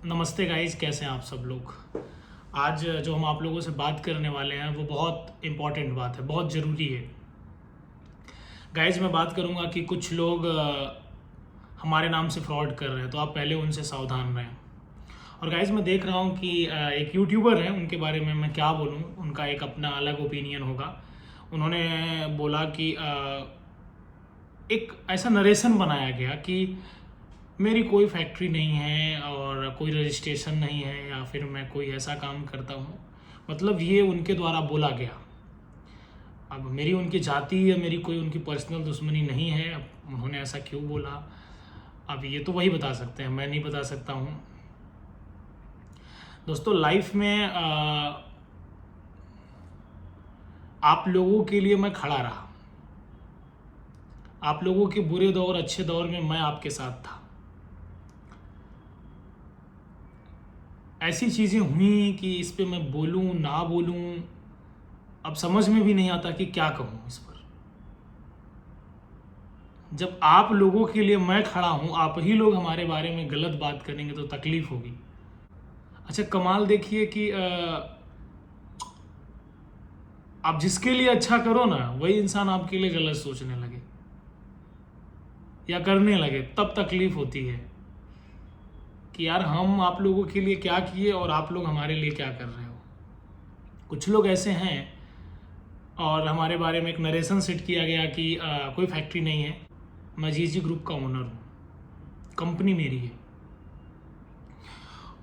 नमस्ते गाइस, कैसे हैं आप सब लोग। आज जो हम आप लोगों से बात करने वाले हैं वो बहुत इम्पॉर्टेंट बात है, बहुत ज़रूरी है। गाइस मैं बात करूंगा कि कुछ लोग हमारे नाम से फ्रॉड कर रहे हैं, तो आप पहले उनसे सावधान रहें। और गाइस मैं देख रहा हूँ कि एक यूट्यूबर है, उनके बारे में मैं क्या बोलूँ, उनका एक अपना अलग ओपिनियन होगा। उन्होंने बोला कि एक ऐसा नरेशन बनाया गया कि मेरी कोई फैक्ट्री नहीं है और कोई रजिस्ट्रेशन नहीं है, या फिर मैं कोई ऐसा काम करता हूँ। मतलब ये उनके द्वारा बोला गया। अब मेरी उनकी जाति या मेरी कोई उनकी पर्सनल दुश्मनी नहीं है, अब उन्होंने ऐसा क्यों बोला, अब ये तो वही बता सकते हैं, मैं नहीं बता सकता हूँ। दोस्तों लाइफ में आप लोगों के लिए मैं खड़ा रहा। आप लोगों के बुरे दौर अच्छे दौर में मैं आपके साथ था। ऐसी चीज़ें हुई कि इस पे मैं बोलूं ना बोलूं, अब समझ में भी नहीं आता कि क्या कहूं इस पर। जब आप लोगों के लिए मैं खड़ा हूं, आप ही लोग हमारे बारे में गलत बात करेंगे तो तकलीफ होगी। अच्छा कमाल देखिए कि आप जिसके लिए अच्छा करो ना, वही इंसान आपके लिए गलत सोचने लगे या करने लगे, तब तकलीफ होती है कि यार हम आप लोगों के लिए क्या किए और आप लोग हमारे लिए क्या कर रहे हो। कुछ लोग ऐसे हैं, और हमारे बारे में एक नरेशन सेट किया गया कि कोई फैक्ट्री नहीं है, मैं जीजी ग्रुप का ओनर हूँ, कंपनी मेरी है।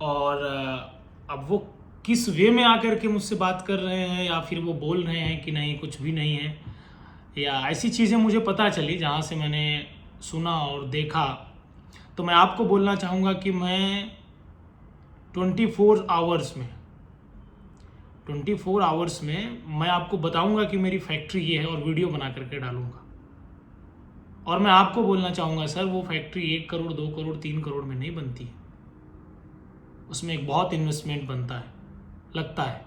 और अब वो किस वे में आकर के मुझसे बात कर रहे हैं या फिर वो बोल रहे हैं कि नहीं कुछ भी नहीं है, या ऐसी चीज़ें मुझे पता चली जहाँ से मैंने सुना और देखा, तो मैं आपको बोलना चाहूँगा कि मैं 24 आवर्स में मैं आपको बताऊंगा कि मेरी फैक्ट्री ये है और वीडियो बना करके डालूंगा। और मैं आपको बोलना चाहूँगा सर, वो फैक्ट्री 1 करोड़ 2 करोड़ 3 करोड़ में नहीं बनती है, उसमें एक बहुत इन्वेस्टमेंट बनता है, लगता है।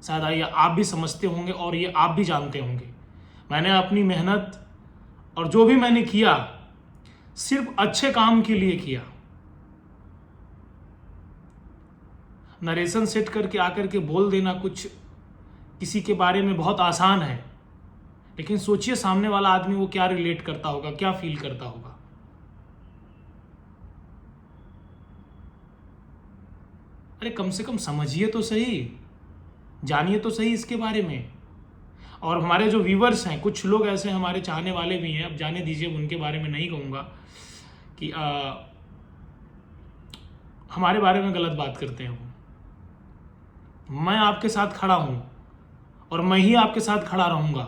शायद ये आप भी समझते होंगे और ये आप भी जानते होंगे। मैंने अपनी मेहनत और जो भी मैंने किया सिर्फ अच्छे काम के लिए किया। नरेशन सेट करके आकर के बोल देना कुछ किसी के बारे में बहुत आसान है, लेकिन सोचिए सामने वाला आदमी वो क्या रिलेट करता होगा, क्या फील करता होगा। अरे कम से कम समझिए तो सही, जानिए तो सही इसके बारे में। और हमारे जो व्यूवर्स हैं, कुछ लोग ऐसे हमारे चाहने वाले भी हैं, अब जाने दीजिए, उनके बारे में नहीं कहूँगा कि हमारे बारे में गलत बात करते हैं वो। मैं आपके साथ खड़ा हूँ और मैं ही आपके साथ खड़ा रहूँगा,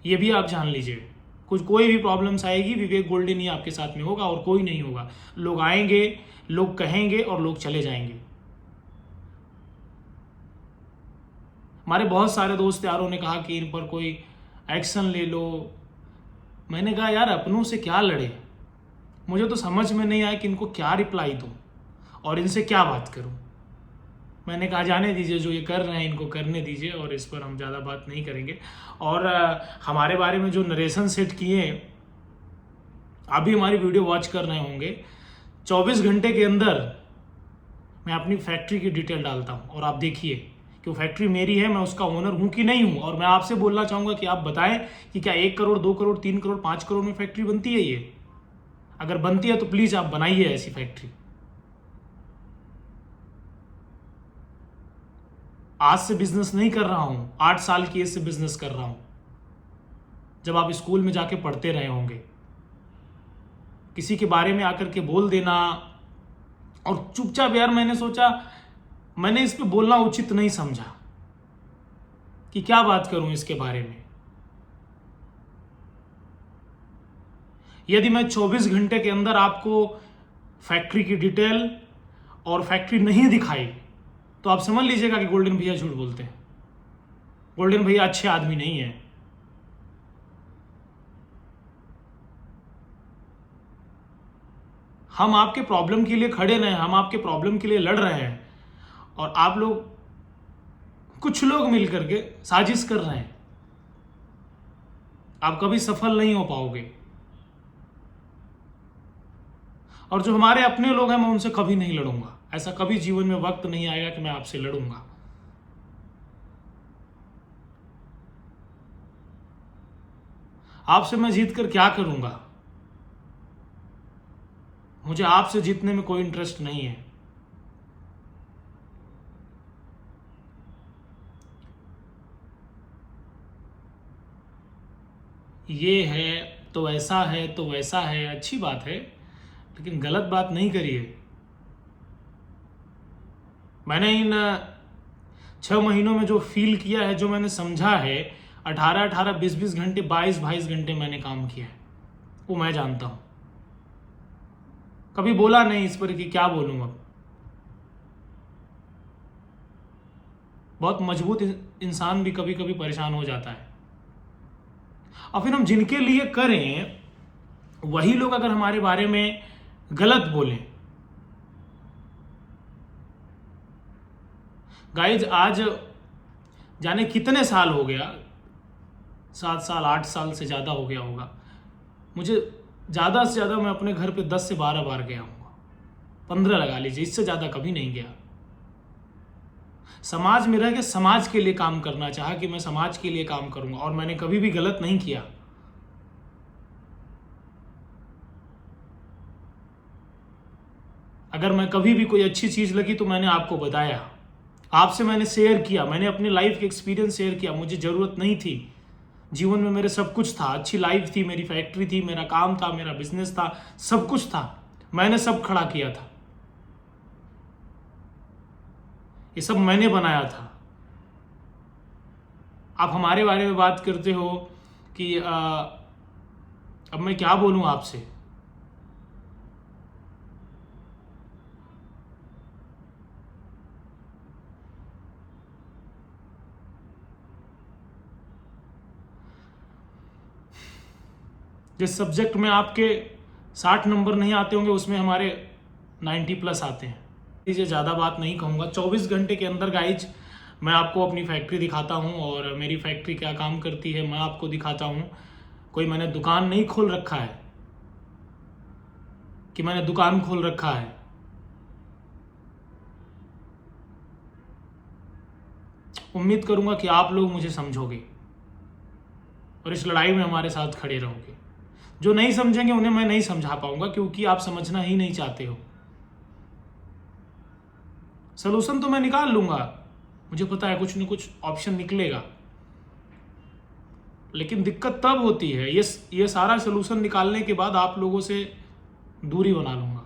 ये भी आप जान लीजिए। कोई भी प्रॉब्लम्स आएगी, विवेक गोल्डन ही आपके साथ में होगा और कोई नहीं होगा। लोग आएंगे, लोग कहेंगे और लोग चले जाएंगे। हमारे बहुत सारे दोस्त यारों ने कहा कि इन पर कोई एक्शन ले लो। मैंने कहा यार अपनों से क्या लड़े, मुझे तो समझ में नहीं आया कि इनको क्या रिप्लाई दूं और इनसे क्या बात करूं। मैंने कहा जाने दीजिए, जो ये कर रहे हैं इनको करने दीजिए और इस पर हम ज़्यादा बात नहीं करेंगे। और हमारे बारे में जो नरेशन सेट किए, आप भी हमारी वीडियो वॉच कर रहे होंगे, 24 घंटे के अंदर मैं अपनी फैक्ट्री की डिटेल डालता हूँ और आप देखिए कि वो फैक्ट्री मेरी है, मैं उसका ओनर हूँ कि नहीं हूँ। और मैं आपसे बोलना चाहूँगा कि आप बताएं कि क्या 1 करोड़ 2 करोड़ 3 करोड़ 5 करोड़ में फैक्ट्री बनती है ये? अगर बनती है तो प्लीज़ आप बनाइए ऐसी फैक्ट्री। आज से बिजनेस नहीं कर रहा हूँ, 8 साल की एज से बिजनेस कर रहा हूँ। जब आप स्कूल में जाके पढ़ते रहे होंगे, किसी के बारे में आकर के बोल देना और चुपचाप, यार मैंने सोचा, मैंने इस पे बोलना उचित नहीं समझा कि क्या बात करूं इसके बारे में। यदि मैं 24 घंटे के अंदर आपको फैक्ट्री की डिटेल और फैक्ट्री नहीं दिखाई, तो आप समझ लीजिएगा कि गोल्डन भैया झूठ बोलते हैं, गोल्डन भैया अच्छे आदमी नहीं है। हम आपके प्रॉब्लम के लिए खड़े रहे, हम आपके प्रॉब्लम के लिए लड़ रहे हैं, और आप लोग, कुछ लोग मिलकर के साजिश कर रहे हैं। आप कभी सफल नहीं हो पाओगे। और जो हमारे अपने लोग हैं मैं उनसे कभी नहीं लड़ूंगा। ऐसा कभी जीवन में वक्त नहीं आएगा कि मैं आपसे लड़ूंगा। आपसे मैं जीत कर क्या करूंगा? मुझे आपसे जीतने में कोई इंटरेस्ट नहीं है। ये है तो ऐसा है तो वैसा है, अच्छी बात है, लेकिन गलत बात नहीं करिए। मैंने इन 6 महीनों में जो फील किया है, जो मैंने समझा है, 18-18, 20-20 घंटे, 22-22 घंटे मैंने काम किया है, वो मैं जानता हूं। कभी बोला नहीं इस पर कि क्या बोलूं अब। बहुत मजबूत इंसान भी कभी कभी परेशान हो जाता है। और फिर हम जिनके लिए करें वही लोग अगर हमारे बारे में गलत बोलें। गाइज आज जाने कितने साल हो गया, 7 साल 8 साल से ज़्यादा हो गया होगा, मुझे ज़्यादा से ज़्यादा मैं अपने घर पे 10 से 12 बार गया हूँ, 15 लगा लीजिए, इससे ज़्यादा कभी नहीं गया। समाज में रह के समाज के लिए काम करना चाहा कि मैं समाज के लिए काम करूंगा, और मैंने कभी भी गलत नहीं किया। अगर मैं कभी भी कोई अच्छी चीज़ लगी तो मैंने आपको बताया, आपसे मैंने शेयर किया, मैंने अपनी लाइफ के एक्सपीरियंस शेयर किया। मुझे ज़रूरत नहीं थी, जीवन में मेरे सब कुछ था, अच्छी लाइफ थी, मेरी फैक्ट्री थी, मेरा काम था, मेरा बिजनेस था, सब कुछ था, मैंने सब खड़ा किया था, ये सब मैंने बनाया था। आप हमारे बारे में बात करते हो कि अब मैं क्या बोलूं आपसे। जिस सब्जेक्ट में आपके 60 नंबर नहीं आते होंगे उसमें हमारे 90+ आते हैं। इसे ज़्यादा बात नहीं कहूँगा। 24 घंटे के अंदर गाइज मैं आपको अपनी फैक्ट्री दिखाता हूँ, और मेरी फैक्ट्री क्या काम करती है मैं आपको दिखाता हूँ। कोई मैंने दुकान नहीं खोल रखा है कि मैंने दुकान खोल रखा है। उम्मीद करूंगा कि आप लोग मुझे समझोगे और इस लड़ाई में हमारे साथ खड़े रहोगे। जो नहीं समझेंगे उन्हें मैं नहीं समझा पाऊंगा, क्योंकि आप समझना ही नहीं चाहते हो। सलूशन तो मैं निकाल लूंगा, मुझे पता है कुछ न कुछ ऑप्शन निकलेगा, लेकिन दिक्कत तब होती है ये सारा सलूशन निकालने के बाद आप लोगों से दूरी बना लूंगा,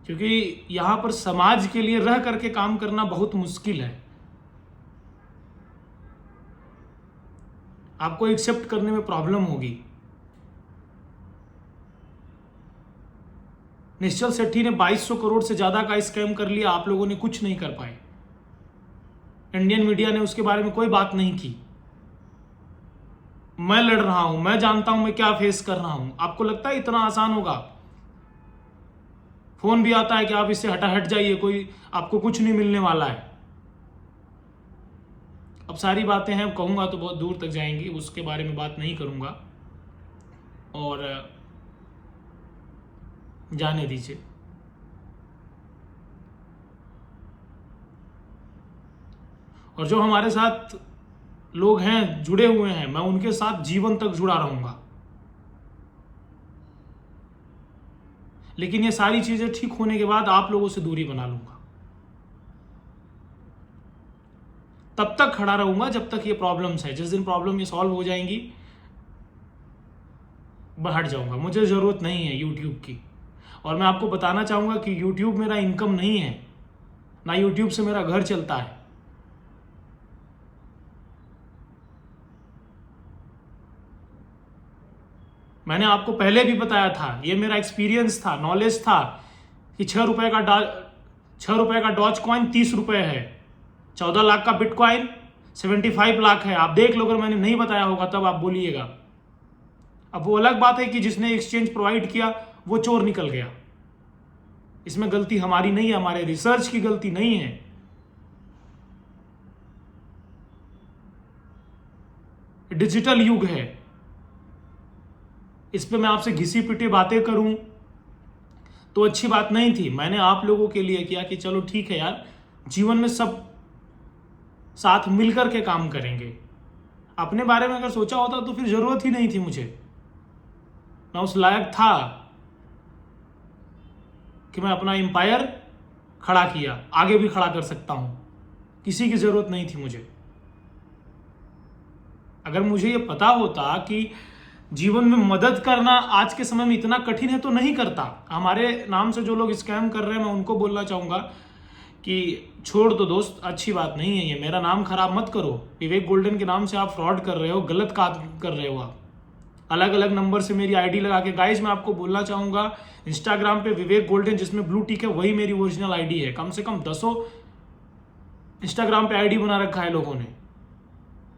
क्योंकि यहां पर समाज के लिए रह करके काम करना बहुत मुश्किल है। आपको एक्सेप्ट करने में प्रॉब्लम होगी। निश्चल सेठी ने 2200 करोड़ से ज्यादा का स्कैम कर लिया, आप लोगों ने कुछ नहीं कर पाए। इंडियन मीडिया ने उसके बारे में कोई बात नहीं की। मैं लड़ रहा हूं, मैं जानता हूं मैं क्या फेस कर रहा हूं। आपको लगता है इतना आसान होगा? फोन भी आता है कि आप इससे हट जाइए, कोई आपको कुछ नहीं मिलने वाला है। अब सारी बातें हैं, कहूंगा तो बहुत दूर तक जाएंगी, उसके बारे में बात नहीं करूंगा, और जाने दीजिए। और जो हमारे साथ लोग हैं, जुड़े हुए हैं, मैं उनके साथ जीवन तक जुड़ा रहूंगा। लेकिन ये सारी चीजें ठीक होने के बाद आप लोगों से दूरी बना लूंगा। तब तक खड़ा रहूंगा जब तक ये प्रॉब्लम्स है। जिस दिन प्रॉब्लम ये सॉल्व हो जाएंगी मैं हट जाऊंगा। मुझे जरूरत नहीं है यूट्यूब की। और मैं आपको बताना चाहूंगा कि यूट्यूब मेरा इनकम नहीं है, ना यूट्यूब से मेरा घर चलता है। मैंने आपको पहले भी बताया था, ये मेरा एक्सपीरियंस था, नॉलेज था कि 6 रुपए का डॉज कॉइन 30 रुपए है, 14 लाख का बिटकॉइन 75 लाख है। आप देख लो, अगर मैंने नहीं बताया होगा तब आप बोलिएगा। अब वो अलग बात है कि जिसने एक्सचेंज प्रोवाइड किया वो चोर निकल गया, इसमें गलती हमारी नहीं है, हमारे रिसर्च की गलती नहीं है। डिजिटल युग है, इस पे मैं आपसे घिसी पिटी बातें करूं तो अच्छी बात नहीं थी। मैंने आप लोगों के लिए किया कि चलो ठीक है यार, जीवन में सब साथ मिलकर के काम करेंगे। अपने बारे में अगर सोचा होता तो फिर जरूरत ही नहीं थी मुझे। मैं उस लायक था कि मैं अपना एम्पायर खड़ा किया, आगे भी खड़ा कर सकता हूं। किसी की जरूरत नहीं थी मुझे। अगर मुझे ये पता होता कि जीवन में मदद करना आज के समय में इतना कठिन है तो नहीं करता। हमारे नाम से जो लोग स्कैम कर रहे हैं, मैं उनको बोलना चाहूंगा कि छोड़ दो दोस्त, अच्छी बात नहीं है ये। मेरा नाम खराब मत करो। विवेक गोल्डन के नाम से आप फ्रॉड कर रहे हो, गलत काम कर रहे हो आप। अलग अलग नंबर से मेरी आईडी लगा के। गाइस मैं आपको बोलना चाहूंगा, इंस्टाग्राम पे विवेक गोल्डन जिसमें ब्लू टिक है वही मेरी ओरिजिनल आईडी है। कम से कम 10 इंस्टाग्राम पे आईडी बना रखा है लोगों ने।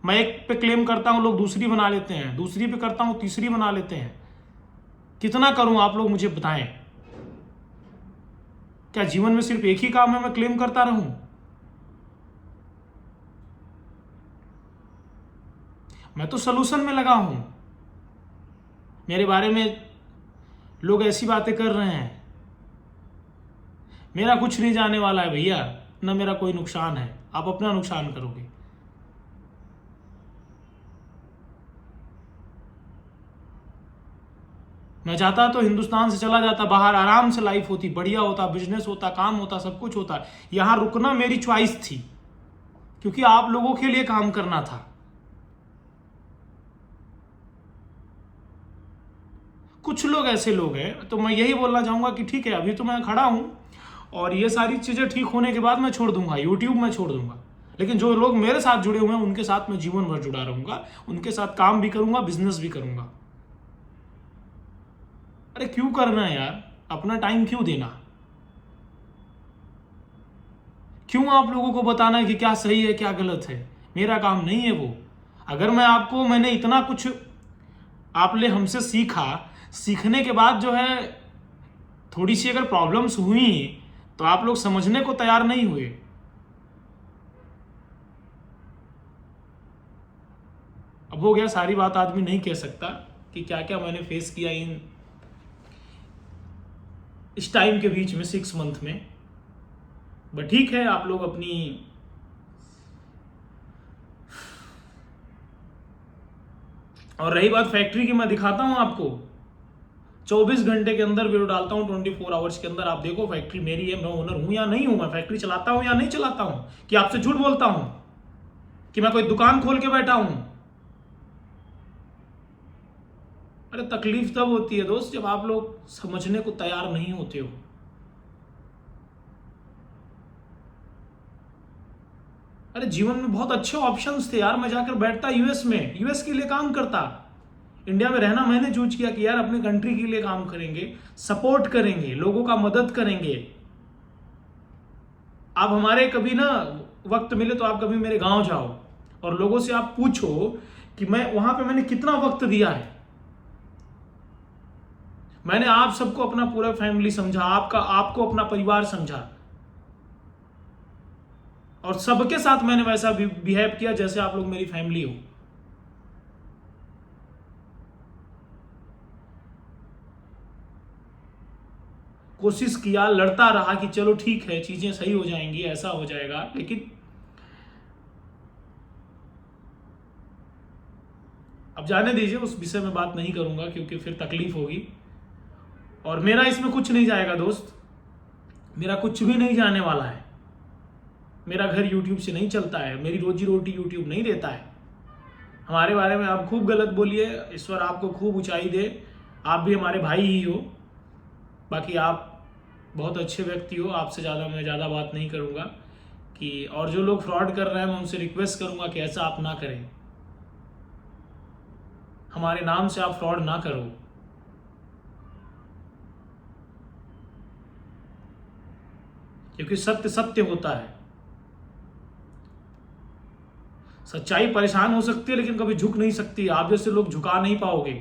मैं एक पे क्लेम करता हूं, लोग दूसरी बना लेते हैं, दूसरी पे करता हूं तीसरी बना लेते हैं। कितना करूं आप लोग मुझे बताएं। क्या जीवन में सिर्फ एक ही काम है मैं क्लेम करता रहूं? मैं तो सलूशन में लगा हूं। मेरे बारे में लोग ऐसी बातें कर रहे हैं। मेरा कुछ नहीं जाने वाला है भैया, ना मेरा कोई नुकसान है। आप अपना नुकसान करोगे। मैं चाहता तो हिंदुस्तान से चला जाता बाहर, आराम से लाइफ होती, बढ़िया होता, बिजनेस होता, काम होता, सब कुछ होता। यहां रुकना मेरी चॉइस थी क्योंकि आप लोगों के लिए काम करना था। कुछ लोग ऐसे लोग हैं, तो मैं यही बोलना चाहूंगा कि ठीक है, अभी तो मैं खड़ा हूं और ये सारी चीजें ठीक होने के बाद मैं छोड़ दूंगा, यूट्यूब में छोड़ दूंगा। लेकिन जो लोग मेरे साथ जुड़े हुए हैं उनके साथ मैं जीवन भर जुड़ा रहूंगा, उनके साथ काम भी करूंगा, बिजनेस भी करूंगा। अरे क्यों करना है यार, अपना टाइम क्यों देना? क्यों आप लोगों को बताना है कि क्या सही है क्या गलत है? मेरा काम नहीं है वो। अगर मैंने इतना कुछ आपने हमसे सीखा, सीखने के बाद जो है थोड़ी सी अगर प्रॉब्लम्स हुई तो आप लोग समझने को तैयार नहीं हुए। अब हो गया, सारी बात आदमी नहीं कह सकता कि क्या क्या मैंने फेस किया इस टाइम के बीच में, 6 मंथ में। बट ठीक है, आप लोग अपनी और रही बात फैक्ट्री की, मैं दिखाता हूं आपको। 24 घंटे के अंदर वीडियो डालता हूं, 24 आवर्स के अंदर। आप देखो फैक्ट्री मेरी है, मैं ओनर हूं या नहीं हूं, मैं फैक्ट्री चलाता हूं या नहीं चलाता हूं, कि आपसे झूठ बोलता हूं कि मैं कोई दुकान खोल के बैठा हूं। अरे तकलीफ तब होती है दोस्त जब आप लोग समझने को तैयार नहीं होते हो। अरे जीवन में बहुत अच्छे ऑप्शंस थे यार। मैं जाकर बैठता यूएस में, यूएस के लिए काम करता। इंडिया में रहना मैंने चूज किया कि यार अपने कंट्री के लिए काम करेंगे, सपोर्ट करेंगे, लोगों का मदद करेंगे। आप हमारे कभी ना वक्त मिले तो आप कभी मेरे गांव जाओ और लोगों से आप पूछो कि मैं वहां पे मैंने कितना वक्त दिया है। मैंने आप सबको अपना पूरा फैमिली समझा, आपको अपना परिवार समझा, और सबके साथ मैंने वैसा बिहेव किया जैसे आप लोग मेरी फैमिली हो। कोशिश किया, लड़ता रहा कि चलो ठीक है चीजें सही हो जाएंगी, ऐसा हो जाएगा। लेकिन अब जाने दीजिए, उस विषय में बात नहीं करूंगा क्योंकि फिर तकलीफ होगी। और मेरा इसमें कुछ नहीं जाएगा दोस्त, मेरा कुछ भी नहीं जाने वाला है। मेरा घर यूट्यूब से नहीं चलता है, मेरी रोजी रोटी यूट्यूब नहीं देता है। हमारे बारे में आप खूब गलत बोलिए, ईश्वर आपको खूब ऊंचाई दे, आप भी हमारे भाई ही हो। बाकी आप बहुत अच्छे व्यक्ति हो, आपसे मैं ज़्यादा बात नहीं करूँगा। कि और जो लोग फ्रॉड कर रहे हैं मैं उनसे रिक्वेस्ट करूँगा कि ऐसा आप ना करें, हमारे नाम से आप फ्रॉड ना करो। क्योंकि सत्य सत्य होता है। सच्चाई परेशान हो सकती है लेकिन कभी झुक नहीं सकती। आप जैसे लोग झुका नहीं पाओगे।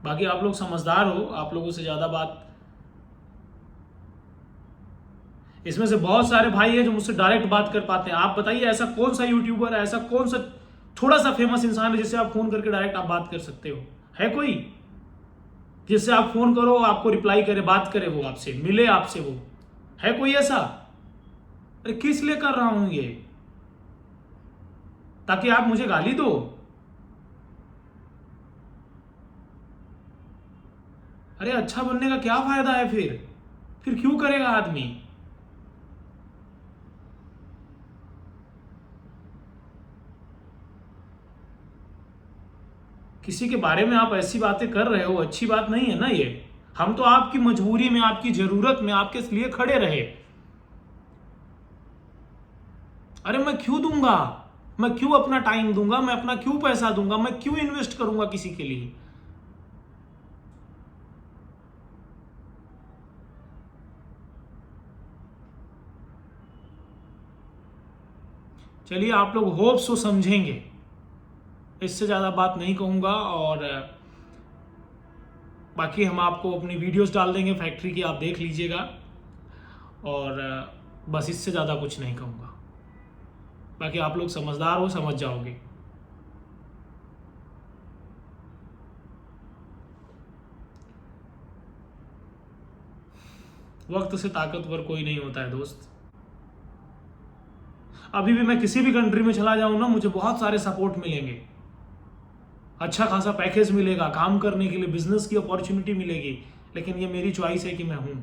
बाकी आप लोग समझदार हो, आप लोगों से ज्यादा बात इसमें से बहुत सारे भाई हैं जो मुझसे डायरेक्ट बात कर पाते हैं। आप बताइए ऐसा कौन सा यूट्यूबर है, ऐसा कौन सा थोड़ा सा फेमस इंसान है जिससे आप फोन करके डायरेक्ट आप बात कर सकते हो? है कोई जिससे आप फोन करो आपको रिप्लाई करे, बात करे, वो आपसे मिले, आपसे वो है कोई ऐसा? अरे किस लिए कर रहा हूं ये? ताकि आप मुझे गाली दो? अरे अच्छा बनने का क्या फायदा है फिर क्यों करेगा आदमी? किसी के बारे में आप ऐसी बातें कर रहे हो, अच्छी बात नहीं है ना ये। हम तो आपकी मजबूरी में, आपकी जरूरत में आपके लिए खड़े रहे। अरे मैं क्यों दूंगा? मैं क्यों अपना टाइम दूंगा? मैं अपना क्यों पैसा दूंगा? मैं क्यों इन्वेस्ट करूंगा किसी के लिए? चलिए, आप लोग होप सो समझेंगे, इससे ज़्यादा बात नहीं कहूँगा। और बाकी हम आपको अपनी वीडियोस डाल देंगे फैक्ट्री की, आप देख लीजिएगा। और बस इससे ज़्यादा कुछ नहीं कहूँगा। बाकी आप लोग समझदार हो, समझ जाओगे। वक्त से ताकतवर कोई नहीं होता है दोस्त। अभी भी मैं किसी भी कंट्री में चला जाऊँ ना, मुझे बहुत सारे सपोर्ट मिलेंगे, अच्छा खासा पैकेज मिलेगा, काम करने के लिए बिजनेस की अपॉर्चुनिटी मिलेगी, लेकिन ये मेरी चॉइस है कि मैं हूँ।